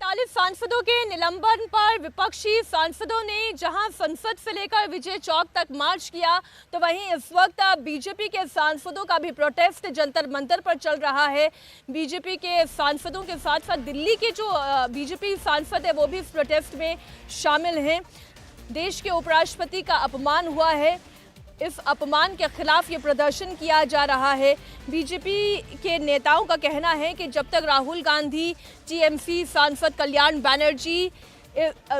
48 सांसदों के निलंबन पर विपक्षी सांसदों ने जहां संसद से लेकर विजय चौक तक मार्च किया, तो वहीं इस वक्त बीजेपी के सांसदों का भी प्रोटेस्ट जंतर मंतर पर चल रहा है। बीजेपी के सांसदों के साथ साथ दिल्ली के जो बीजेपी सांसद है वो भी इस प्रोटेस्ट में शामिल हैं। देश के उपराष्ट्रपति का अपमान हुआ है, इस अपमान के खिलाफ ये प्रदर्शन किया जा रहा है। बीजेपी के नेताओं का कहना है कि जब तक राहुल गांधी, टीएमसी सांसद कल्याण बनर्जी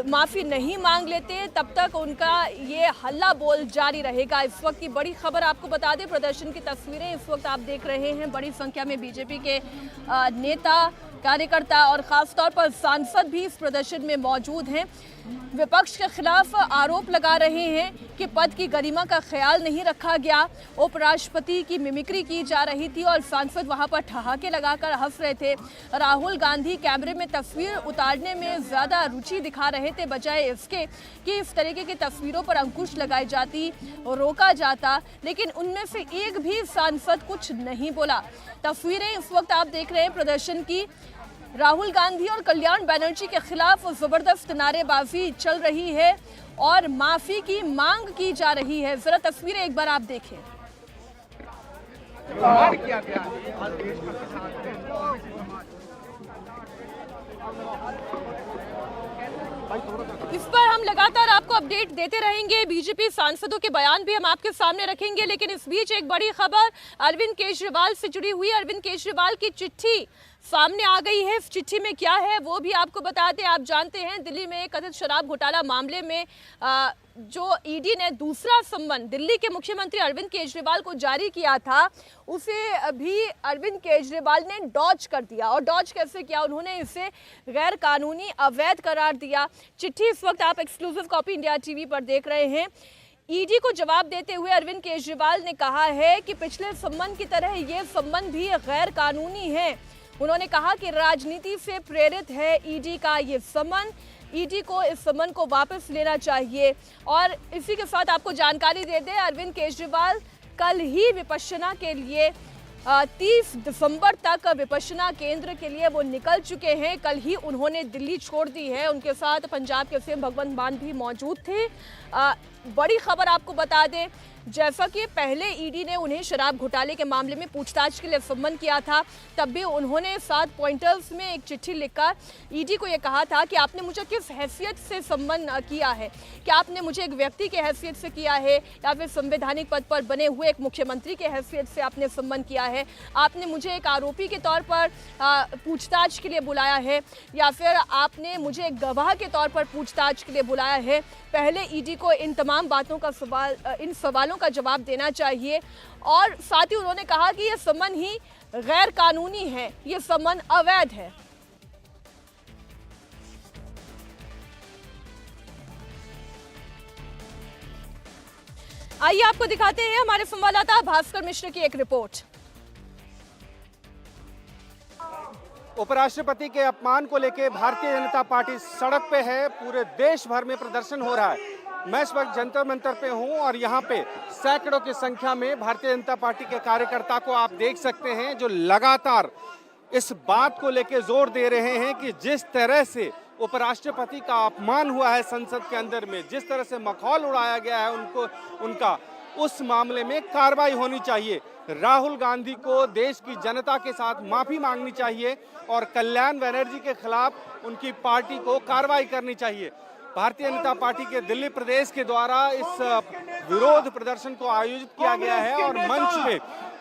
माफ़ी नहीं मांग लेते तब तक उनका ये हल्ला बोल जारी रहेगा। इस वक्त की बड़ी खबर आपको बता दें, प्रदर्शन की तस्वीरें इस वक्त आप देख रहे हैं। बड़ी संख्या में बीजेपी के नेता, कार्यकर्ता और ख़ासतौर पर सांसद भी इस प्रदर्शन में मौजूद हैं। विपक्ष के खिलाफ आरोप लगा रहे हैं कि पद की गरिमा का ख्याल नहीं रखा गया, उपराष्ट्रपति की मिमिक्री की जा रही थी और सांसद वहां पर ठहाके लगाकर हंस रहे थे। राहुल गांधी कैमरे में तस्वीर उतारने में ज़्यादा रुचि दिखा रहे थे, बजाय इसके कि इस तरीके की तस्वीरों पर अंकुश लगाई जाती, रोका जाता, लेकिन उनमें से एक भी सांसद कुछ नहीं बोला। तस्वीरें इस वक्त आप देख रहे हैं प्रदर्शन की। राहुल गांधी और कल्याण बनर्जी के खिलाफ जबरदस्त नारेबाजी चल रही है और माफी की मांग की जा रही है। जरा तस्वीरें एक बार आप देखें। इस पर हम लगातार आपको अपडेट देते रहेंगे। बीजेपी सांसदों के बयान भी हम आपके सामने रखेंगे, लेकिन इस बीच एक बड़ी खबर अरविंद केजरीवाल से जुड़ी हुई। अरविंद केजरीवाल की चिट्ठी सामने आ गई है। इस चिट्ठी में क्या है वो भी आपको बता दें। आप जानते हैं दिल्ली में कथित शराब घोटाला मामले में जो ईडी ने दूसरा सम्मन दिल्ली के मुख्यमंत्री अरविंद केजरीवाल को जारी किया था, उसे भी अरविंद केजरीवाल ने डॉज कर दिया। और डॉज कैसे किया? उन्होंने इसे गैर कानूनी, अवैध करार दिया। चिट्ठी इस वक्त आप एक्सक्लूसिव कॉपी इंडिया टीवी पर देख रहे हैं। ईडी को जवाब देते हुए अरविंद केजरीवाल ने कहा है कि पिछले सम्मन की तरह ये सम्मन भी गैर कानूनी है। उन्होंने कहा कि राजनीति से प्रेरित है ईडी का ये सम्मन, ईडी को इस सम्मन को वापस लेना चाहिए। और इसी के साथ आपको जानकारी दे दें, अरविंद केजरीवाल कल ही विपश्यना के लिए 30 दिसंबर तक विपश्यना केंद्र के लिए वो निकल चुके हैं। कल ही उन्होंने दिल्ली छोड़ दी है। उनके साथ पंजाब के सीएम भगवंत मान भी मौजूद थे। बड़ी खबर आपको बता दें, जैसा कि पहले ईडी ने उन्हें शराब घोटाले के मामले में पूछताछ के लिए सम्मन किया था, तब भी उन्होंने 7 पॉइंटर्स में एक चिट्ठी लिखकर ईडी को यह कहा था कि आपने मुझे किस हैसियत से सम्मन किया है, क्या आपने मुझे एक व्यक्ति के हैसियत से किया है या फिर संवैधानिक पद पर बने हुए एक मुख्यमंत्री के हैसियत से आपने सम्मन किया है, आपने मुझे एक आरोपी के तौर पर पूछताछ के लिए बुलाया है या फिर आपने मुझे एक गवाह के तौर पर पूछताछ के लिए बुलाया है। पहले ईडी को इन तमाम बातों का इन सवालों का जवाब देना चाहिए। और साथ ही उन्होंने कहा कि यह सम्मन ही गैर कानूनी है, यह सम्मन अवैध है। आइए आपको दिखाते हैं हमारे संवाददाता भास्कर मिश्र की एक रिपोर्ट। उपराष्ट्रपति के अपमान को लेकर भारतीय जनता पार्टी सड़क पे है। पूरे देश भर में प्रदर्शन हो रहा है। मैं इस वक्त जंतर मंतर पे हूं और यहाँ पे सैकड़ों की संख्या में भारतीय जनता पार्टी के कार्यकर्ता को आप देख सकते हैं, जो लगातार इस बात को लेकर जोर दे रहे हैं कि जिस तरह से उपराष्ट्रपति का अपमान हुआ है संसद के अंदर में, जिस तरह से मखौल उड़ाया गया है उनका, उस मामले में कार्रवाई होनी चाहिए। राहुल गांधी को देश की जनता के साथ माफी मांगनी चाहिए और कल्याण बनर्जी के खिलाफ उनकी पार्टी को कार्रवाई करनी चाहिए। भारतीय जनता पार्टी के दिल्ली प्रदेश के द्वारा इस विरोध प्रदर्शन को आयोजित किया गया है और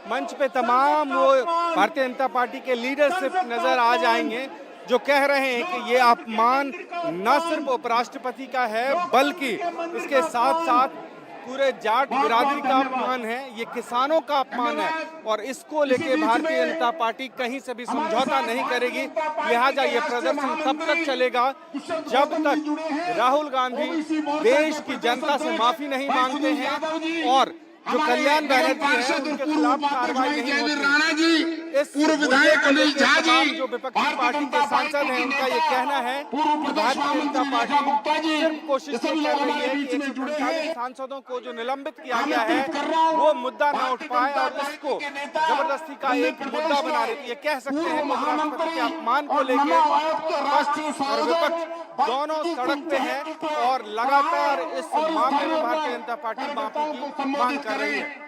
मंच पे तमाम वो भारतीय जनता पार्टी के लीडरशिप नजर आ जाएंगे, जो कह रहे हैं कि ये अपमान न सिर्फ उपराष्ट्रपति का है बल्कि इसके साथ साथ पूरे जाट बिरादरी का अपमान है, ये किसानों का अपमान है और इसको लेके भारतीय जनता पार्टी कहीं से भी समझौता नहीं करेगी। लिहाजा ये प्रदर्शन तब तक चलेगा जब तक राहुल गांधी देश की जनता से माफी नहीं मांगते हैं और जो कल्याण बनर्जी है उनके खिलाफ कार्रवाई नहीं होती। इस विधायक अनिल झा जी जो विपक्षी पार्टी के सांसद हैं, उनका ये कहना है कि भारतीय जनता पार्टी सिर्फ कोशिश कर रही है कि 148 सांसदों को जो निलंबित किया गया है वो मुद्दा न उठ पाए और इसको जबरदस्ती का एक मुद्दा बना रही है। ये कह सकते हैं कि राष्ट्रपति के अपमान को लेकर पक्ष और विपक्ष दोनों सड़क पे है और लगातार इस मामले में भारतीय जनता पार्टी माफी की मांग कर रही है।